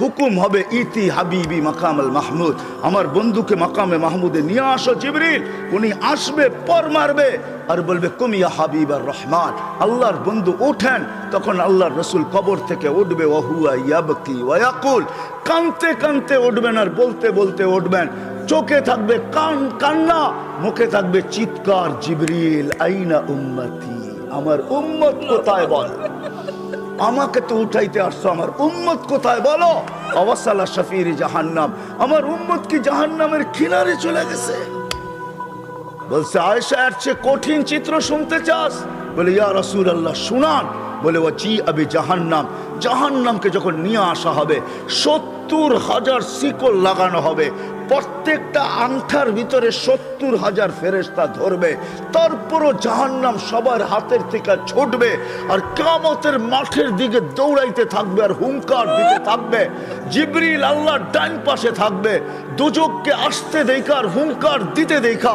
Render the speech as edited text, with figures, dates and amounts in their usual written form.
হুকুম হবে ইতি হাবিবি মাকামাল মাহমুদ, আমার বন্ধুকে মাকামে মাহমুদে নিয়ে আসো জিবরিল। উনি আসবে, পর মারবে আর বলবে কুমিয়া হাবিব আর রহমান, আল্লাহর বন্ধু ওঠেন। তখন আল্লাহর রসুল কবর থেকে উঠবে, ওয়াহুয়া ইয়াবকি ওয়া ইয়াকুল, কানতে কানতে উঠবেন আর বলতে বলতে উঠবেন। চোখে থাকবে কান্না, মুখে থাকবে চিৎকার, জিবরিল আইনা উম্মতি, আমার উম্মত কোথায় বল, আমাকে তো উঠাইতে আসছো, আমার উম্মত কোথায় বলো। অবসালা শফির জাহান্নাম, আমার উম্মত কি জাহান্নামের কিনারে চলে গেছে। বলছে আয়েশা, এর চেয়ে কঠিন চিত্র শুনতে চাস? বলে ইয়া রাসূলুল্লাহ শুনান। বলে ও জি আবি জাহান্নাম, জাহান্নামকে যখন নিয়ে আসা হবে 70,000 শিকল লাগানো হবে, প্রত্যেকটা আংটার ভিতরে 70,000 ফেরেশতা ধরবে, তারপরও জাহান্নাম সবার হাতের থেকে ছুটবে আর কিয়ামতের মাঠের দিকে দৌড়াইতে থাকবে আর হুঙ্কার দিতে থাকবে। জিবরিল আল্লাহর ডান পাশে থাকবে, দোজখকে আসতে দেখা আর হুঙ্কার দিতে দেখা